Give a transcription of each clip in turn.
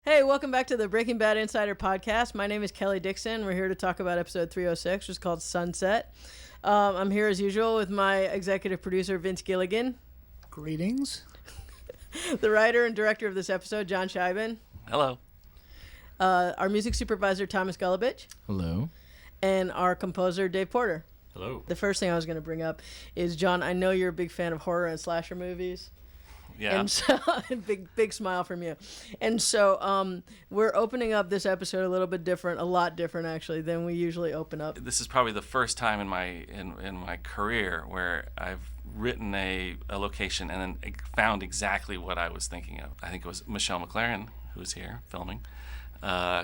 Hey, welcome back to the Breaking Bad Insider Podcast. My name is Kelly Dixon. We're here to talk about episode 306, which is called Sunset. I'm here as usual with my executive producer, Vince Gilligan. Greetings. The writer and director of this episode, John Scheiben. Hello. Our music supervisor, Thomas Gulubich. Hello. And our composer, Dave Porter. Hello. The first thing I was going to bring up is, John, I know you're a big fan of horror and slasher movies. Yeah. And so, big smile from you. And so we're opening up this episode a little bit different, a lot different actually, than we usually open up. This is probably the first time in my career where I've written a location and then found exactly what I was thinking of. I think it was Michelle McLaren, who was here filming,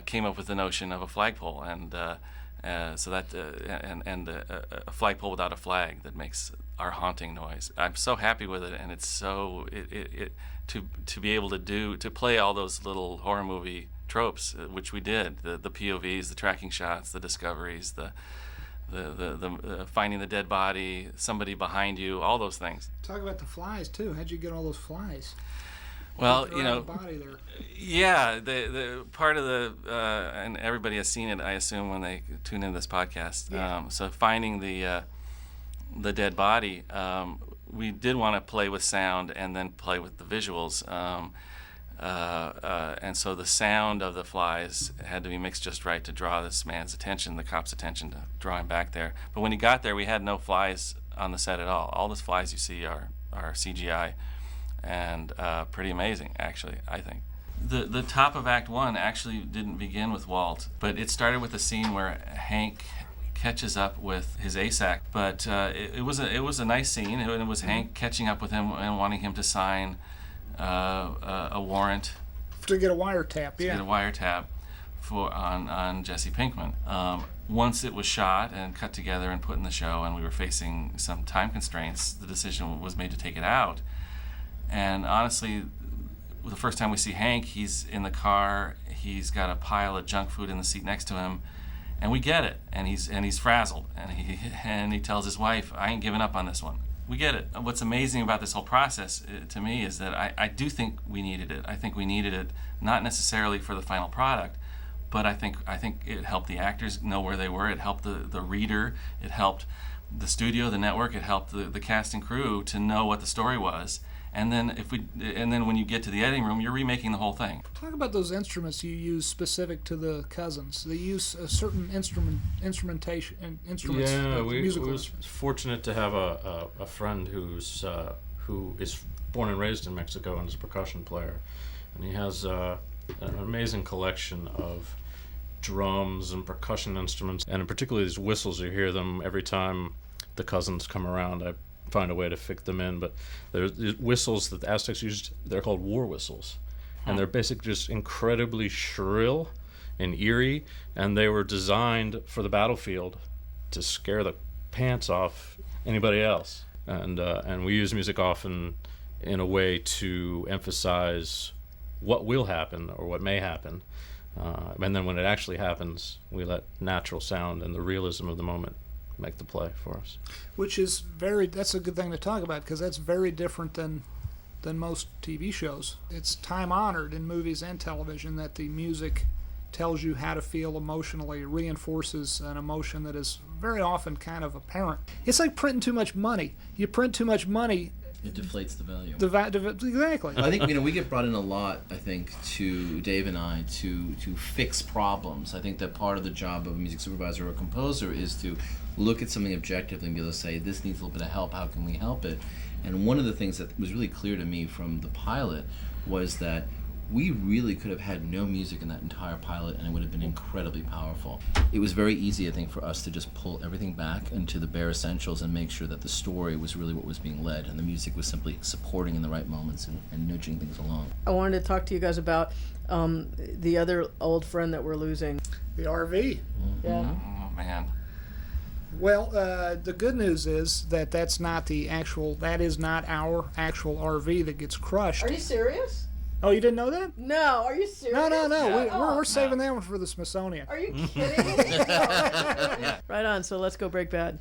came up with the notion of a flagpole, and a flagpole without a flag that makes our haunting noise. I'm so happy with it, and it's so to be able to play all those little horror movie tropes, which we did, the POVs, the tracking shots, the discoveries, the finding the dead body, somebody behind you, all those things. Talk about the flies too. How'd you get all those flies? Well, The body there. Yeah, the part of and everybody has seen it, I assume, when they tune into this podcast. Yeah. So finding the dead body, we did want to play with sound and then play with the visuals. And so the sound of the flies had to be mixed just right to draw this man's attention, the cop's attention, to draw him back there. But when he got there, we had no flies on the set at all. All the flies you see are CGI, and pretty amazing, actually, I think. The top of Act 1 actually didn't begin with Walt, but it started with a scene where Hank catches up with his ASAC. But it was a nice scene. It was Hank catching up with him and wanting him to sign a warrant To get a wiretap, to get a wiretap on Jesse Pinkman. Once it was shot and cut together and put in the show, and we were facing some time constraints, the decision was made to take it out. And honestly, the first time we see Hank, he's in the car, he's got a pile of junk food in the seat next to him, and we get it. And he's frazzled, and he tells his wife, "I ain't giving up on this one." We get it. What's amazing about this whole process to me is that I do think we needed it. I think we needed it not necessarily for the final product, but I think it helped the actors know where they were. It helped the reader. It helped the studio, the network. It helped the cast and crew to know what the story was. And then when you get to the editing room, you're remaking the whole thing. Talk about those instruments you use specific to the cousins. They use a certain instruments. Yeah, we musical was instruments. fortunate to have a friend who is born and raised in Mexico and is a percussion player, and he has an amazing collection of drums and percussion instruments, and particularly these whistles. You hear them every time the cousins come around. I find a way to fit them in, but there's these whistles that the Aztecs used. They're called war whistles, and they're basically just incredibly shrill and eerie, and they were designed for the battlefield to scare the pants off anybody else. And we use music often in a way to emphasize what will happen or what may happen, and then when it actually happens, we let natural sound and the realism of the moment make the play for us. Which is that's a good thing to talk about, because that's very different than most TV shows. It's time honored in movies and television that the music tells you how to feel emotionally, reinforces an emotion that is very often kind of apparent. It's like printing too much money. You print too much money, it deflates the value. Exactly. I think we get brought in a lot. I think to Dave and I to fix problems. I think that part of the job of a music supervisor or a composer is to look at something objectively and be able to say, this needs a little bit of help. How can we help it? And one of the things that was really clear to me from the pilot was that we really could have had no music in that entire pilot, and it would have been incredibly powerful. It was very easy, I think, for us to just pull everything back into the bare essentials and make sure that the story was really what was being led, and the music was simply supporting in the right moments and nudging things along. I wanted to talk to you guys about the other old friend that we're losing. The RV. Mm-hmm. Yeah. Oh, man. Well, the good news is that that is not our actual RV that gets crushed. Are you serious? Oh, you didn't know that? No, are you serious? No. We're saving that one for the Smithsonian. Are you kidding me? Right on, so let's go break bad.